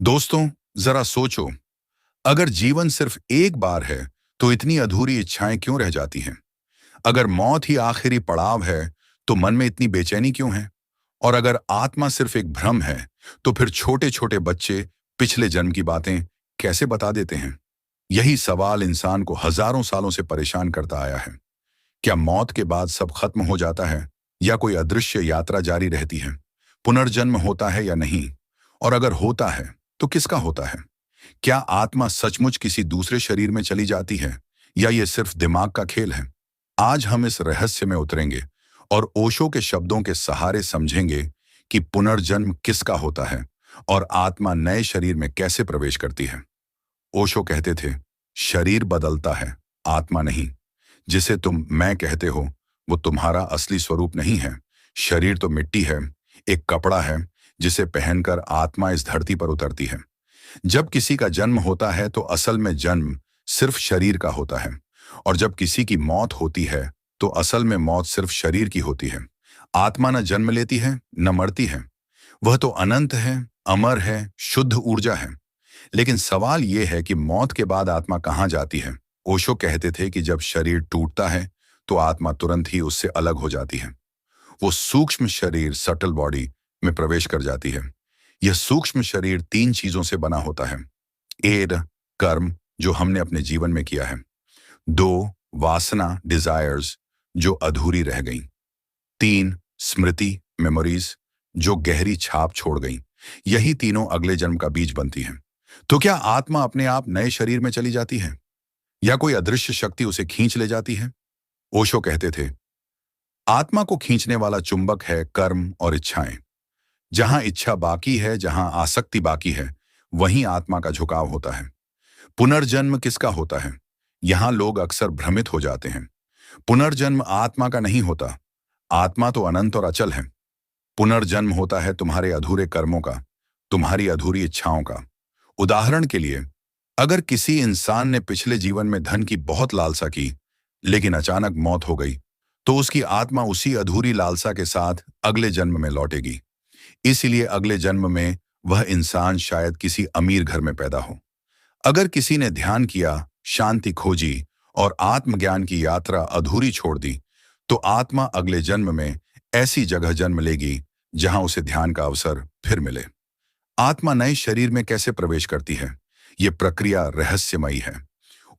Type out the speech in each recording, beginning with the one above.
दोस्तों, जरा सोचो, अगर जीवन सिर्फ एक बार है तो इतनी अधूरी इच्छाएं क्यों रह जाती हैं? अगर मौत ही आखिरी पड़ाव है तो मन में इतनी बेचैनी क्यों है? और अगर आत्मा सिर्फ एक भ्रम है तो फिर छोटे छोटे बच्चे पिछले जन्म की बातें कैसे बता देते हैं? यही सवाल इंसान को हजारों सालों से परेशान करता आया है। क्या मौत के बाद सब खत्म हो जाता है या कोई अदृश्य यात्रा जारी रहती है? पुनर्जन्म होता है या नहीं? और अगर होता है तो किसका होता है? क्या आत्मा सचमुच किसी दूसरे शरीर में चली जाती है या ये सिर्फ दिमाग का खेल है? आज हम इस रहस्य में उतरेंगे और ओशो के शब्दों के सहारे समझेंगे कि पुनर्जन्म किसका होता है और आत्मा नए शरीर में कैसे प्रवेश करती है। ओशो कहते थे, शरीर बदलता है, आत्मा नहीं। जिसे तुम मैं कहते हो वो तुम्हारा असली स्वरूप नहीं है। शरीर तो मिट्टी है, एक कपड़ा है जिसे पहनकर आत्मा इस धरती पर उतरती है। जब किसी का जन्म होता है तो असल में जन्म सिर्फ शरीर का होता है, और जब किसी की मौत होती है तो असल में मौत सिर्फ शरीर की होती है। आत्मा न जन्म लेती है न मरती है, वह तो अनंत है, अमर है, शुद्ध ऊर्जा है। लेकिन सवाल यह है कि मौत के बाद आत्मा कहाँ जाती है? ओशो कहते थे कि जब शरीर टूटता है तो आत्मा तुरंत ही उससे अलग हो जाती है। वो सूक्ष्म शरीर सटल बॉडी में प्रवेश कर जाती है। यह सूक्ष्म शरीर तीन चीजों से बना होता है। एक, कर्म जो हमने अपने जीवन में किया है। दो, वासना डिजायर्स जो अधूरी रह गई। तीन, स्मृति मेमोरीज जो गहरी छाप छोड़ गई। यही तीनों अगले जन्म का बीज बनती हैं। तो क्या आत्मा अपने आप नए शरीर में चली जाती है या कोई अदृश्य शक्ति उसे खींच ले जाती है? ओशो कहते थे, आत्मा को खींचने वाला चुंबक है कर्म और इच्छाएं। जहां इच्छा बाकी है, जहां आसक्ति बाकी है, वहीं आत्मा का झुकाव होता है। पुनर्जन्म किसका होता है? यहां लोग अक्सर भ्रमित हो जाते हैं। पुनर्जन्म आत्मा का नहीं होता। आत्मा तो अनंत और अचल है। पुनर्जन्म होता है तुम्हारे अधूरे कर्मों का, तुम्हारी अधूरी इच्छाओं का। उदाहरण के लिए, अगर किसी इंसान ने पिछले जीवन में धन की बहुत लालसा की लेकिन अचानक मौत हो गई, तो उसकी आत्मा उसी अधूरी लालसा के साथ अगले जन्म में लौटेगी। इसलिए अगले जन्म में वह इंसान शायद किसी अमीर घर में पैदा हो। अगर किसी ने ध्यान किया, शांति खोजी और आत्मज्ञान की यात्रा अधूरी छोड़ दी, तो आत्मा अगले जन्म में ऐसी जगह जन्म लेगी जहां उसे ध्यान का अवसर फिर मिले। आत्मा नए शरीर में कैसे प्रवेश करती है? यह प्रक्रिया रहस्यमयी है।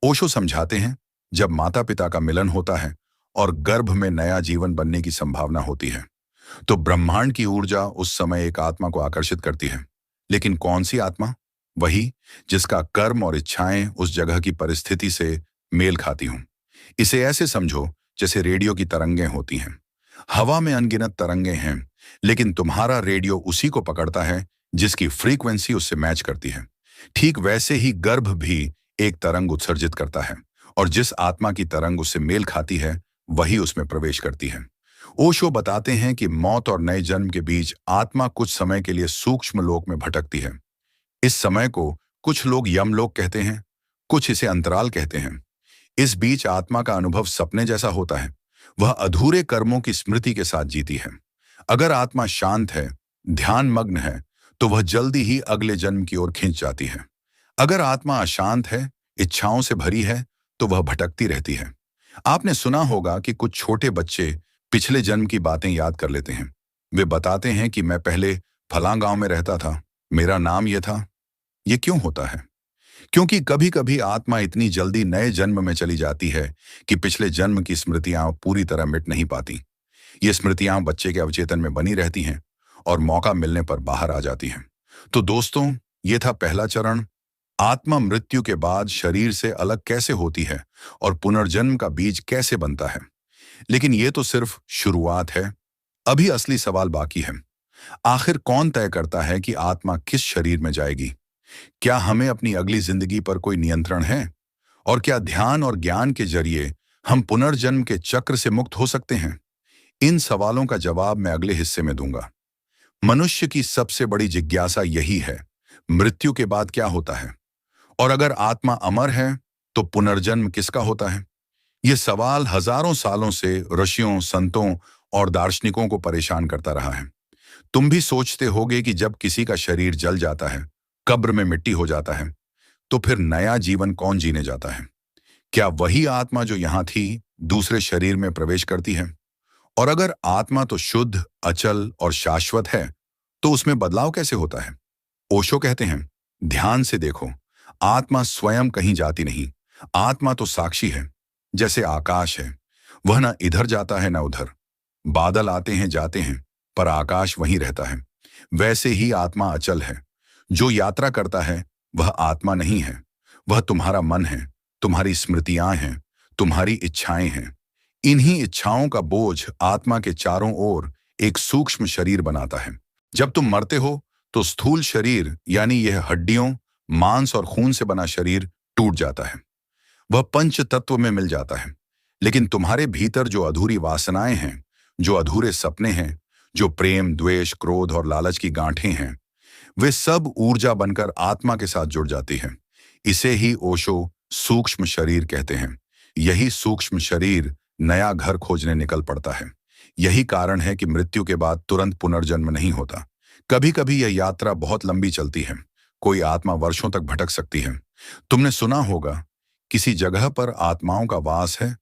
ओशो समझाते हैं, जब माता पिता का मिलन होता है और गर्भ में नया जीवन बनने की संभावना होती है, तो ब्रह्मांड की ऊर्जा उस समय एक आत्मा को आकर्षित करती है। लेकिन कौन सी आत्मा? वही जिसका कर्म और इच्छाएं उस जगह की परिस्थिति से मेल खाती हों। इसे ऐसे समझो जैसे रेडियो की तरंगें होती हैं। हवा में अनगिनत तरंगें हैं, लेकिन तुम्हारा रेडियो उसी को पकड़ता है जिसकी फ्रीक्वेंसी उससे मैच करती है। ठीक वैसे ही गर्भ भी एक तरंग उत्सर्जित करता है, और जिस आत्मा की तरंग उससे मेल खाती है वही उसमें प्रवेश करती है। ओशो बताते हैं कि मौत और नए जन्म के बीच आत्मा कुछ समय के लिए सूक्ष्म लोक में भटकती है। इस समय को कुछ लोग यमलोक कहते हैं, कुछ इसे अंतराल कहते हैं। इस बीच आत्मा का अनुभव सपने जैसा होता है। वह अधूरे कर्मों की स्मृति के साथ जीती है। अगर आत्मा शांत है, ध्यान मग्न है, तो वह जल्दी ही अगले जन्म की ओर खींच जाती है। अगर आत्मा अशांत है, इच्छाओं से भरी है, तो वह भटकती रहती है। आपने सुना होगा कि कुछ छोटे बच्चे पिछले जन्म की बातें याद कर लेते हैं। वे बताते हैं कि मैं पहले फलां गांव में रहता था, मेरा नाम यह था। ये क्यों होता है? क्योंकि कभी कभी आत्मा इतनी जल्दी नए जन्म में चली जाती है कि पिछले जन्म की स्मृतियां पूरी तरह मिट नहीं पाती। ये स्मृतियां बच्चे के अवचेतन में बनी रहती हैं और मौका मिलने पर बाहर आ जाती हैं। तो दोस्तों, ये था पहला चरण, आत्मा मृत्यु के बाद शरीर से अलग कैसे होती है और पुनर्जन्म का बीज कैसे बनता है। लेकिन ये तो सिर्फ शुरुआत है। अभी असली सवाल बाकी है। आखिर कौन तय करता है कि आत्मा किस शरीर में जाएगी? क्या हमें अपनी अगली जिंदगी पर कोई नियंत्रण है? और क्या ध्यान और ज्ञान के जरिए हम पुनर्जन्म के चक्र से मुक्त हो सकते हैं? इन सवालों का जवाब मैं अगले हिस्से में दूंगा। मनुष्य की सबसे बड़ी जिज्ञासा यही है, मृत्यु के बाद क्या होता है? और अगर आत्मा अमर है तो पुनर्जन्म किसका होता है? यह सवाल हजारों सालों से ऋषियों, संतों और दार्शनिकों को परेशान करता रहा है। तुम भी सोचते होगे कि जब किसी का शरीर जल जाता है कब्र में मिट्टी हो जाता है, तो फिर नया जीवन कौन जीने जाता है? क्या वही आत्मा जो यहां थी दूसरे शरीर में प्रवेश करती है? और अगर आत्मा तो शुद्ध, अचल और शाश्वत है, तो उसमें बदलाव कैसे होता है? ओशो कहते हैं, ध्यान से देखो, आत्मा स्वयं कहीं जाती नहीं। आत्मा तो साक्षी है, जैसे आकाश है। वह न इधर जाता है न उधर। बादल आते हैं जाते हैं, पर आकाश वहीं रहता है। वैसे ही आत्मा अचल है। जो यात्रा करता है वह आत्मा नहीं है, वह तुम्हारा मन है, तुम्हारी स्मृतियां हैं, तुम्हारी इच्छाएं हैं। इन्हीं इच्छाओं का बोझ आत्मा के चारों ओर एक सूक्ष्म शरीर बनाता है। जब तुम मरते हो तो स्थूल शरीर यानी यह हड्डियों, मांस और खून से बना शरीर टूट जाता है। वह पंच तत्व में मिल जाता है। लेकिन तुम्हारे भीतर जो अधूरी वासनाएं हैं, जो अधूरे सपने हैं, जो प्रेम, द्वेष, क्रोध और लालच की गांठें हैं, वे सब ऊर्जा बनकर आत्मा के साथ जुड़ जाती हैं। इसे ही ओशो सूक्ष्म शरीर कहते हैं। यही सूक्ष्म शरीर नया घर खोजने निकल पड़ता है। यही कारण है कि मृत्यु के बाद तुरंत पुनर्जन्म नहीं होता। कभी कभी यह यात्रा बहुत लंबी चलती है। कोई आत्मा वर्षों तक भटक सकती है। तुमने सुना होगा, किसी जगह पर आत्माओं का वास है,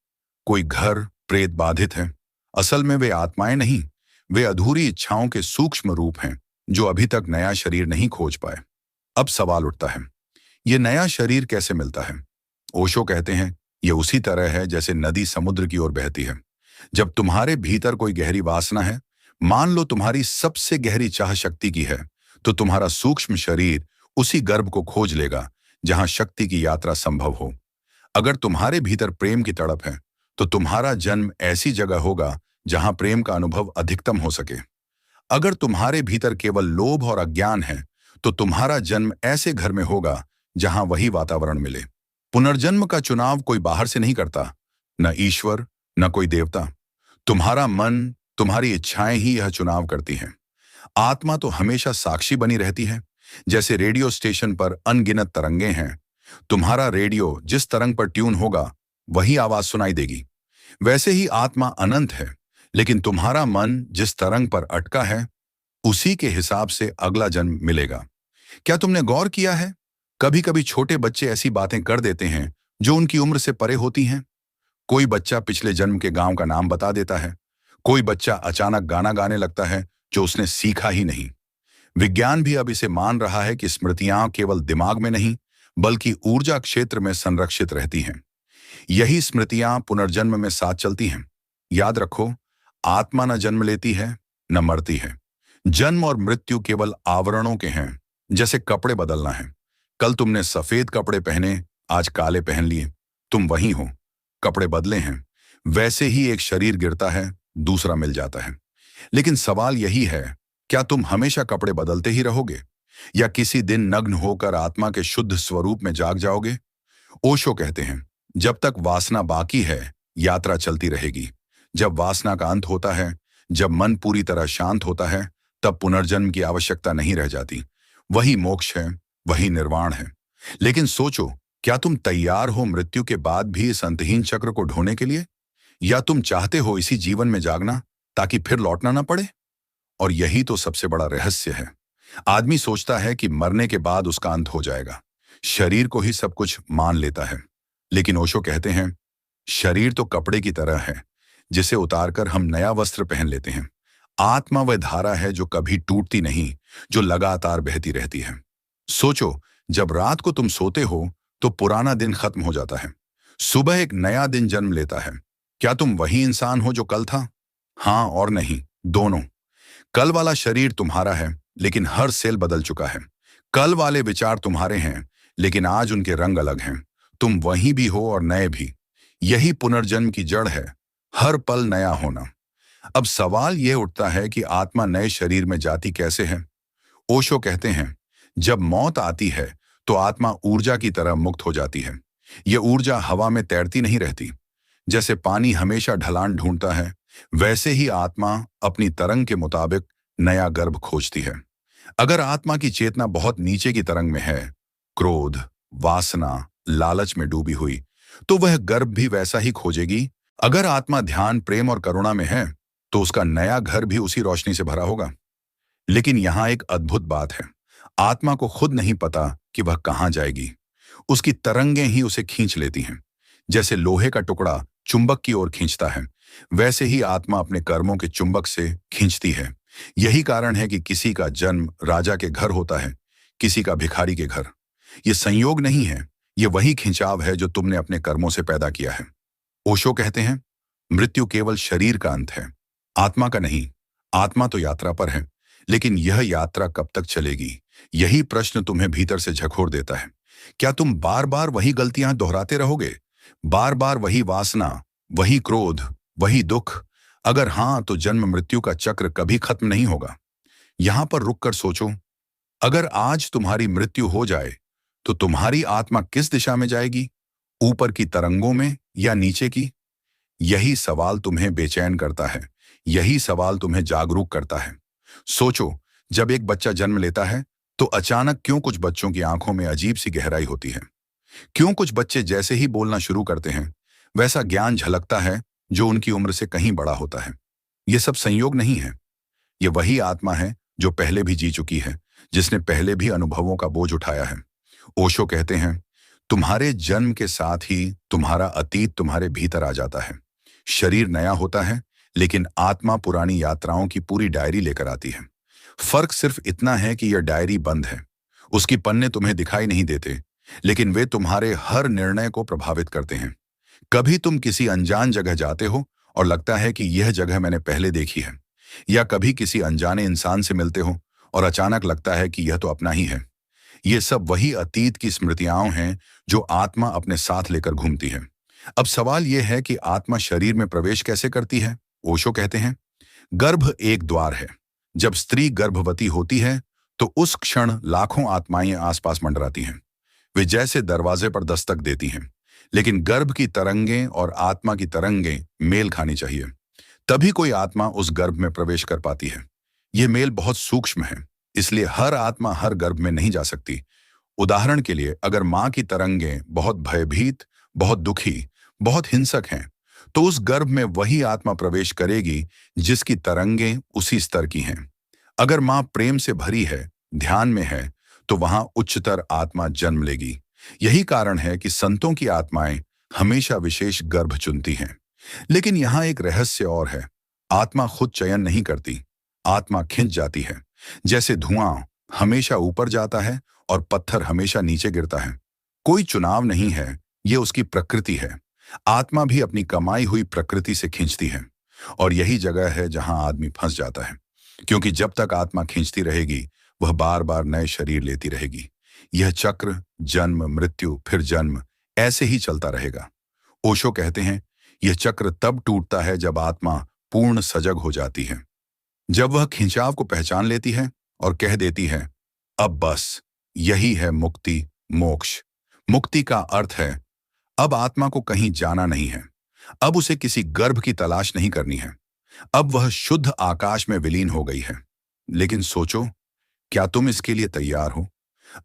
कोई घर प्रेत बाधित है। असल में वे आत्माएं नहीं, वे अधूरी इच्छाओं के सूक्ष्म रूप हैं, जो अभी तक नया शरीर नहीं खोज पाए। अब सवाल उठता है, ये नया शरीर कैसे मिलता है? ओशो कहते हैं, ये उसी तरह है जैसे नदी समुद्र की ओर बहती है। जब तुम्हारे भीतर कोई गहरी वासना है, मान लो तुम्हारी सबसे गहरी चाह शक्ति की है, तो तुम्हारा सूक्ष्म शरीर उसी गर्भ को खोज लेगा जहां शक्ति की यात्रा संभव हो। अगर तुम्हारे भीतर प्रेम की तड़प है, तो तुम्हारा जन्म ऐसी जगह होगा जहां प्रेम का अनुभव अधिकतम हो सके। अगर तुम्हारे भीतर केवल लोभ और अज्ञान है, तो तुम्हारा जन्म ऐसे घर में होगा जहां वही वातावरण मिले। पुनर्जन्म का चुनाव कोई बाहर से नहीं करता, न ईश्वर, न कोई देवता। तुम्हारा मन, तुम्हारी इच्छाएं ही यह चुनाव करती हैं। आत्मा तो हमेशा साक्षी बनी रहती है। जैसे रेडियो स्टेशन पर अनगिनत तरंगे हैं, तुम्हारा रेडियो जिस तरंग पर ट्यून होगा वही आवाज सुनाई देगी। वैसे ही आत्मा अनंत है, लेकिन तुम्हारा मन जिस तरंग पर अटका है, उसी के हिसाब से अगला जन्म मिलेगा। क्या तुमने गौर किया है, कभी कभी छोटे बच्चे ऐसी बातें कर देते हैं जो उनकी उम्र से परे होती हैं। कोई बच्चा पिछले जन्म के गांव का नाम बता देता है। कोई बच्चा अचानक गाना गाने लगता है जो उसने सीखा ही नहीं। विज्ञान भी अब इसे मान रहा है कि स्मृतियां केवल दिमाग में नहीं, बल्कि ऊर्जा क्षेत्र में संरक्षित रहती हैं। यही स्मृतियां पुनर्जन्म में साथ चलती हैं। याद रखो, आत्मा न जन्म लेती है न मरती है। जन्म और मृत्यु केवल आवरणों के हैं, जैसे कपड़े बदलना है। कल तुमने सफेद कपड़े पहने, आज काले पहन लिए, तुम वही हो, कपड़े बदले हैं। वैसे ही एक शरीर गिरता है, दूसरा मिल जाता है। लेकिन सवाल यही है, क्या तुम हमेशा कपड़े बदलते ही रहोगे, या किसी दिन नग्न होकर आत्मा के शुद्ध स्वरूप में जाग जाओगे? ओशो कहते हैं, जब तक वासना बाकी है, यात्रा चलती रहेगी। जब वासना का अंत होता है, जब मन पूरी तरह शांत होता है, तब पुनर्जन्म की आवश्यकता नहीं रह जाती। वही मोक्ष है, वही निर्वाण है। लेकिन सोचो, क्या तुम तैयार हो मृत्यु के बाद भी इस अंतहीन चक्र को ढोने के लिए? या तुम चाहते हो इसी जीवन में जागना ताकि फिर लौटना ना पड़े? और यही तो सबसे बड़ा रहस्य है। आदमी सोचता है कि मरने के बाद उसका अंत हो जाएगा, शरीर को ही सब कुछ मान लेता है। लेकिन ओशो कहते हैं, शरीर तो कपड़े की तरह है, जिसे उतारकर हम नया वस्त्र पहन लेते हैं। आत्मा वह धारा है जो कभी टूटती नहीं, जो लगातार बहती रहती है। सोचो, जब रात को तुम सोते हो तो पुराना दिन खत्म हो जाता है, सुबह एक नया दिन जन्म लेता है। क्या तुम वही इंसान हो जो कल था? हाँ और नहीं, दोनों। कल वाला शरीर तुम्हारा है, लेकिन हर सेल बदल चुका है। कल वाले विचार तुम्हारे हैं, लेकिन आज उनके रंग अलग हैं। तुम वही भी हो और नए भी। यही पुनर्जन्म की जड़ है, हर पल नया होना। अब सवाल यह उठता है कि आत्मा नए शरीर में जाती कैसे है? ओशो कहते हैं, जब मौत आती है तो आत्मा ऊर्जा की तरह मुक्त हो जाती है। यह ऊर्जा हवा में तैरती नहीं रहती। जैसे पानी हमेशा ढलान ढूंढता है, वैसे ही आत्मा अपनी तरंग के मुताबिक नया गर्भ खोजती है। अगर आत्मा की चेतना बहुत नीचे की तरंग में है, क्रोध, वासना, लालच में डूबी हुई, तो वह गर्भ भी वैसा ही खोजेगी। अगर आत्मा ध्यान, प्रेम और करुणा में है, तो उसका नया घर भी उसी रोशनी से भरा होगा। लेकिन यहां एक अद्भुत बात है, आत्मा को खुद नहीं पता कि वह कहाँ जाएगी। उसकी तरंगें ही उसे खींच लेती हैं। जैसे लोहे का टुकड़ा चुंबक की ओर खींचता है, वैसे ही आत्मा अपने कर्मों के चुंबक से खींचती है। यही कारण है कि किसी का जन्म राजा के घर होता है, किसी का भिखारी के घर। ये संयोग नहीं है, ये वही खिंचाव है जो तुमने अपने कर्मों से पैदा किया है। ओशो कहते हैं, मृत्यु केवल शरीर का अंत है, आत्मा का नहीं। आत्मा तो यात्रा पर है, लेकिन यह यात्रा कब तक चलेगी, यही प्रश्न तुम्हें भीतर से झकोर देता है। क्या तुम बार बार वही गलतियां दोहराते रहोगे, बार बार वही वासना, वही क्रोध, वही दुख? अगर हां, तो जन्म मृत्यु का चक्र कभी खत्म नहीं होगा। यहां पर रुककर सोचो, अगर आज तुम्हारी मृत्यु हो जाए तो तुम्हारी आत्मा किस दिशा में जाएगी? ऊपर की तरंगों में या नीचे की? यही सवाल तुम्हें बेचैन करता है, यही सवाल तुम्हें जागरूक करता है। सोचो, जब एक बच्चा जन्म लेता है तो अचानक क्यों कुछ बच्चों की आंखों में अजीब सी गहराई होती है? क्यों कुछ बच्चे जैसे ही बोलना शुरू करते हैं वैसा ज्ञान झलकता है जो उनकी उम्र से कहीं बड़ा होता है? ये सब संयोग नहीं है, ये वही आत्मा है जो पहले भी जी चुकी है, जिसने पहले भी अनुभवों का बोझ उठाया है। ओशो कहते हैं, तुम्हारे जन्म के साथ ही तुम्हारा अतीत तुम्हारे भीतर आ जाता है। शरीर नया होता है, लेकिन आत्मा पुरानी यात्राओं की पूरी डायरी लेकर आती है। फर्क सिर्फ इतना है कि यह डायरी बंद है। उसकी पन्ने तुम्हें दिखाई नहीं देते, लेकिन वे तुम्हारे हर निर्णय को प्रभावित करते हैं। कभी तुम किसी अनजान जगह जाते हो और लगता है कि यह जगह मैंने पहले देखी है, या कभी किसी अनजाने इंसान से मिलते हो और अचानक लगता है कि यह तो अपना ही है। ये सब वही अतीत की स्मृतियां हैं जो आत्मा अपने साथ लेकर घूमती है। अब सवाल यह है कि आत्मा शरीर में प्रवेश कैसे करती है? ओशो कहते हैं, गर्भ एक द्वार है। जब स्त्री गर्भवती होती है तो उस क्षण लाखों आत्माएं आसपास मंडराती हैं। वे जैसे दरवाजे पर दस्तक देती हैं, लेकिन गर्भ की तरंगें और आत्मा की तरंगें मेल खानी चाहिए, तभी कोई आत्मा उस गर्भ में प्रवेश कर पाती है। यह मेल बहुत सूक्ष्म है, इसलिए हर आत्मा हर गर्भ में नहीं जा सकती। उदाहरण के लिए, अगर मां की तरंगें बहुत भयभीत, बहुत दुखी, बहुत हिंसक हैं, तो उस गर्भ में वही आत्मा प्रवेश करेगी जिसकी तरंगें उसी स्तर की हैं। अगर मां प्रेम से भरी है, ध्यान में है, तो वहां उच्चतर आत्मा जन्म लेगी। यही कारण है कि संतों की आत्माएं हमेशा विशेष गर्भ चुनती हैं। लेकिन यहां एक रहस्य और है, आत्मा खुद चयन नहीं करती, आत्मा खिंच जाती है। जैसे धुआं हमेशा ऊपर जाता है और पत्थर हमेशा नीचे गिरता है। कोई चुनाव नहीं है, ये उसकी प्रकृति है। आत्मा भी अपनी कमाई हुई प्रकृति से खींचती है, और यही जगह है जहां आदमी फंस जाता है। क्योंकि जब तक आत्मा खींचती रहेगी, वह बार बार नए शरीर लेती रहेगी। यह चक्र जन्म मृत्यु फिर जन्म ऐसे ही चलता रहेगा। ओशो कहते हैं, यह चक्र तब टूटता है जब आत्मा पूर्ण सजग हो जाती है, जब वह खिंचाव को पहचान लेती है और कह देती है, अब बस, यही है मुक्ति, मोक्ष। मुक्ति का अर्थ है अब आत्मा को कहीं जाना नहीं है, अब उसे किसी गर्भ की तलाश नहीं करनी है, अब वह शुद्ध आकाश में विलीन हो गई है। लेकिन सोचो, क्या तुम इसके लिए तैयार हो?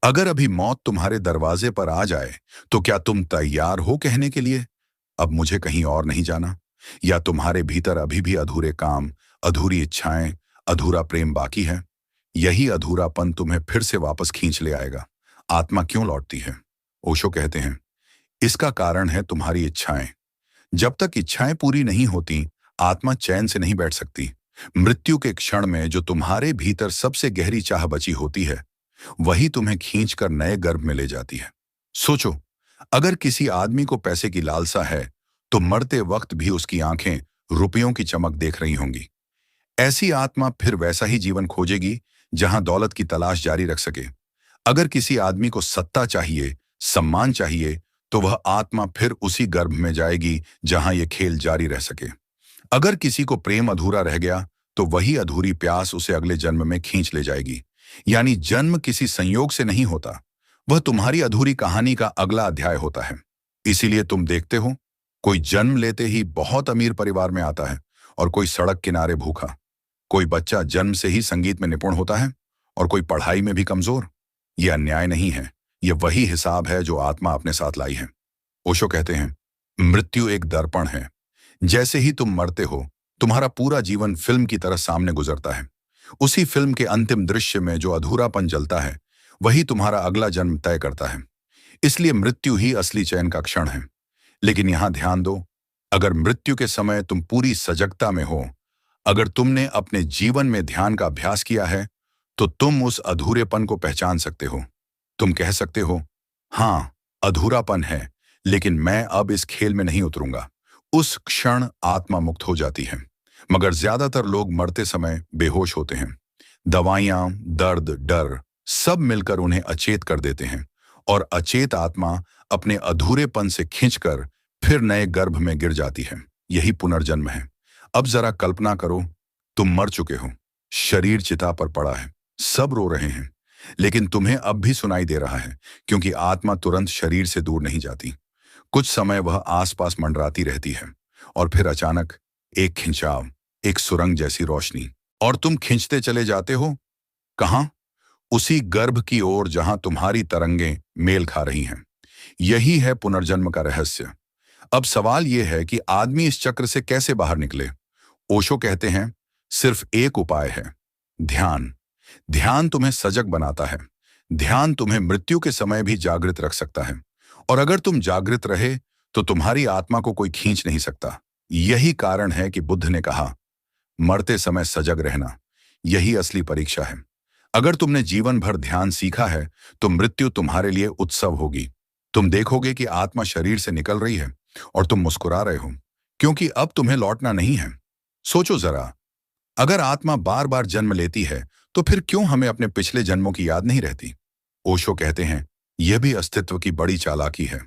अगर अभी मौत तुम्हारे दरवाजे पर आ जाए तो क्या तुम तैयार हो कहने के लिए, अब मुझे कहीं और नहीं जाना? या तुम्हारे भीतर अभी भी अधूरे काम, अधूरी इच्छाएं, अधूरा प्रेम बाकी है? यही अधूरापन तुम्हें फिर से वापस खींच ले आएगा। आत्मा क्यों लौटती है? ओशो कहते हैं, इसका कारण है तुम्हारी इच्छाएं। जब तक इच्छाएं पूरी नहीं होती, आत्मा चैन से नहीं बैठ सकती। मृत्यु के क्षण में जो तुम्हारे भीतर सबसे गहरी चाह बची होती है, वही तुम्हें खींचकर नए गर्भ में ले जाती है। सोचो, अगर किसी आदमी को पैसे की लालसा है तो मरते वक्त भी उसकी आंखें रुपयों की चमक देख रही होंगी। ऐसी आत्मा फिर वैसा ही जीवन खोजेगी जहां दौलत की तलाश जारी रख सके। अगर किसी आदमी को सत्ता चाहिए, सम्मान चाहिए, तो वह आत्मा फिर उसी गर्भ में जाएगी जहां यह खेल जारी रह सके। अगर किसी को प्रेम अधूरा रह गया तो वही अधूरी प्यास उसे अगले जन्म में खींच ले जाएगी। यानी जन्म किसी संयोग से नहीं होता, वह तुम्हारी अधूरी कहानी का अगला अध्याय होता है। इसीलिए तुम देखते हो, कोई जन्म लेते ही बहुत अमीर परिवार में आता है और कोई सड़क किनारे भूखा। कोई बच्चा जन्म से ही संगीत में निपुण होता है और कोई पढ़ाई में भी कमजोर। यह अन्याय नहीं है, यह वही हिसाब है जो आत्मा अपने साथ लाई है। ओशो कहते हैं, मृत्यु एक दर्पण है। जैसे ही तुम मरते हो, तुम्हारा पूरा जीवन फिल्म की तरह सामने गुजरता है। उसी फिल्म के अंतिम दृश्य में जो अधूरापन जलता है, वही तुम्हारा अगला जन्म तय करता है। इसलिए मृत्यु ही असली चयन का क्षण है। लेकिन यहां ध्यान दो, अगर मृत्यु के समय तुम पूरी सजगता में हो, अगर तुमने अपने जीवन में ध्यान का अभ्यास किया है, तो तुम उस अधूरेपन को पहचान सकते हो। तुम कह सकते हो, हाँ, अधूरापन है, लेकिन मैं अब इस खेल में नहीं उतरूंगा। उस क्षण आत्मा मुक्त हो जाती है। मगर ज्यादातर लोग मरते समय बेहोश होते हैं। दवाइयां, दर्द, डर सब मिलकर उन्हें अचेत कर देते हैं, और अचेत आत्मा अपने अधूरेपन से खींचकर फिर नए गर्भ में गिर जाती है। यही पुनर्जन्म है। अब जरा कल्पना करो, तुम मर चुके हो, शरीर चिता पर पड़ा है, सब रो रहे हैं, लेकिन तुम्हें अब भी सुनाई दे रहा है, क्योंकि आत्मा तुरंत शरीर से दूर नहीं जाती। कुछ समय वह आसपास मंडराती रहती है, और फिर अचानक एक खिंचाव, एक सुरंग जैसी रोशनी, और तुम खिंचते चले जाते हो। कहां? उसी गर्भ की ओर जहां तुम्हारी तरंगें मेल खा रही हैं। यही है पुनर्जन्म का रहस्य। अब सवाल यह है कि आदमी इस चक्र से कैसे बाहर निकले। ओशो कहते हैं, सिर्फ एक उपाय है, ध्यान। ध्यान तुम्हें सजग बनाता है। ध्यान तुम्हें मृत्यु के समय भी जागृत रख सकता है। और अगर तुम जागृत रहे, तो तुम्हारी आत्मा को कोई खींच नहीं सकता। यही कारण है कि बुद्ध ने कहा, मरते समय सजग रहना, यही असली परीक्षा है। अगर तुमने जीवन भर ध्यान सीखा है, तो मृत्यु तुम्हारे लिए उत्सव होगी। तुम देखोगे कि आत्मा शरीर से निकल रही है, और तुम मुस्कुरा रहे हो, क्योंकि अब तुम्हें लौटना नहीं है। सोचो जरा, अगर आत्मा बार बार जन्म लेती है, तो फिर क्यों हमें अपने पिछले जन्मों की याद नहीं रहती? ओशो कहते हैं, यह भी अस्तित्व की बड़ी चालाकी है।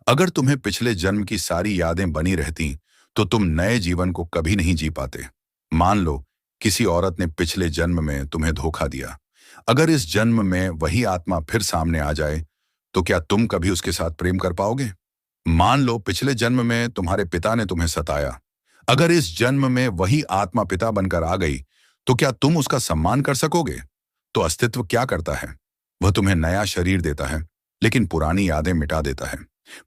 अगर तुम्हें पिछले जन्म की सारी यादें बनी रहती, तो तुम नए जीवन को कभी नहीं जी पाते। मान लो, किसी औरत ने पिछले जन्म में तुम्हें धोखा दिया। अगर इस जन्म में वही आत्मा फिर सामने आ जाए, तो क्या तुम कभी उसके साथ प्रेम कर पाओगे? मान लो पिछले जन्म में तुम्हारे पिता ने तुम्हें सताया। अगर इस जन्म में वही आत्मा पिता बनकर आ गई, तो क्या तुम उसका सम्मान कर सकोगे? तो अस्तित्व क्या करता है? वह तुम्हें नया शरीर देता है, लेकिन पुरानी यादें मिटा देता है।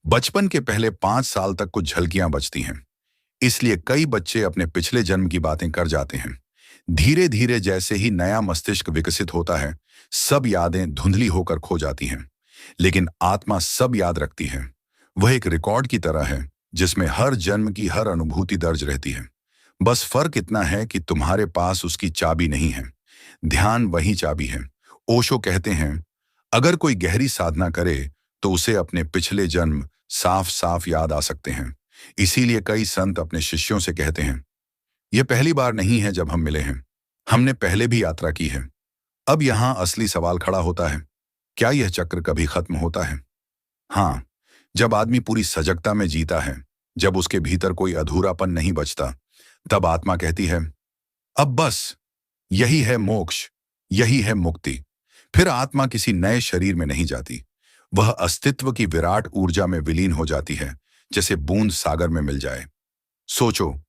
बचपन के पहले 5 साल तक कुछ झलकियां बचती हैं। इसलिए कई बच्चे अपने पिछले जन्म की बातें कर जाते हैं। धीरे धीरे जैसे ही नया मस्तिष्क विकसित होता है, सब यादें धुंधली होकर खो जाती हैं। लेकिन आत्मा सब याद रखती है। वह एक रिकॉर्ड की तरह है, जिसमें हर जन्म की हर अनुभूति दर्ज रहती है। बस फर्क इतना है कि तुम्हारे पास उसकी चाबी नहीं है। ध्यान वही चाबी है। ओशो कहते हैं, अगर कोई गहरी साधना करे, तो उसे अपने पिछले जन्म साफ साफ याद आ सकते हैं। इसीलिए कई संत अपने शिष्यों से कहते हैं, यह पहली बार नहीं है जब हम मिले हैं, हमने पहले भी यात्रा की है। अब यहां असली सवाल खड़ा होता है, क्या यह चक्र कभी खत्म होता है? हाँ, जब आदमी पूरी सजगता में जीता है, जब उसके भीतर कोई अधूरापन नहीं बचता, तब आत्मा कहती है, अब बस, यही है मोक्ष, यही है मुक्ति। फिर आत्मा किसी नए शरीर में नहीं जाती। वह अस्तित्व की विराट ऊर्जा में विलीन हो जाती है, जैसे बूंद सागर में मिल जाए। सोचो,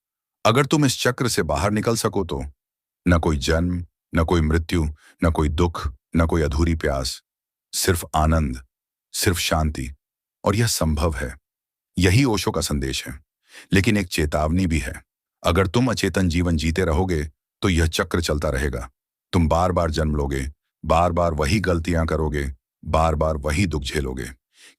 अगर तुम इस चक्र से बाहर निकल सको तो न कोई जन्म, न कोई मृत्यु, न कोई दुख, न कोई अधूरी प्यास, सिर्फ आनंद, सिर्फ शांति। और यह संभव है। यही ओशो का संदेश है। लेकिन एक चेतावनी भी है, अगर तुम अचेतन जीवन जीते रहोगे, तो यह चक्र चलता रहेगा। तुम बार बार जन्म लोगे, बार बार वही गलतियां करोगे, बार बार वही दुख झेलोगे।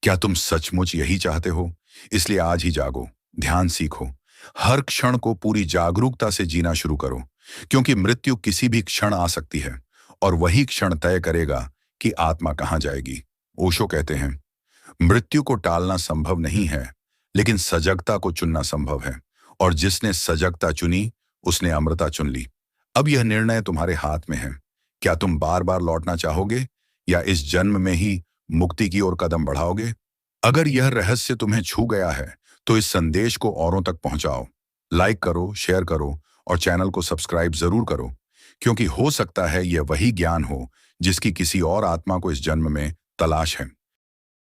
क्या तुम सचमुच यही चाहते हो? इसलिए आज ही जागो, ध्यान सीखो, हर क्षण को पूरी जागरूकता से जीना शुरू करो, क्योंकि मृत्यु किसी भी क्षण आ सकती है, और वही क्षण तय करेगा कि आत्मा कहां जाएगी। ओशो कहते हैं, मृत्यु को टालना संभव नहीं है, लेकिन सजगता को चुनना संभव है, और जिसने सजगता चुनी, उसने अमृता चुन ली। अब यह निर्णय तुम्हारे हाथ में है। क्या तुम बार बार लौटना चाहोगे, या इस जन्म में ही मुक्ति की ओर कदम बढ़ाओगे? अगर यह रहस्य तुम्हें छू गया है, तो इस संदेश को औरों तक पहुंचाओ। लाइक करो, शेयर करो, और चैनल को सब्सक्राइब जरूर करो, क्योंकि हो सकता है यह वही ज्ञान हो जिसकी किसी और आत्मा को इस जन्म में तलाश है।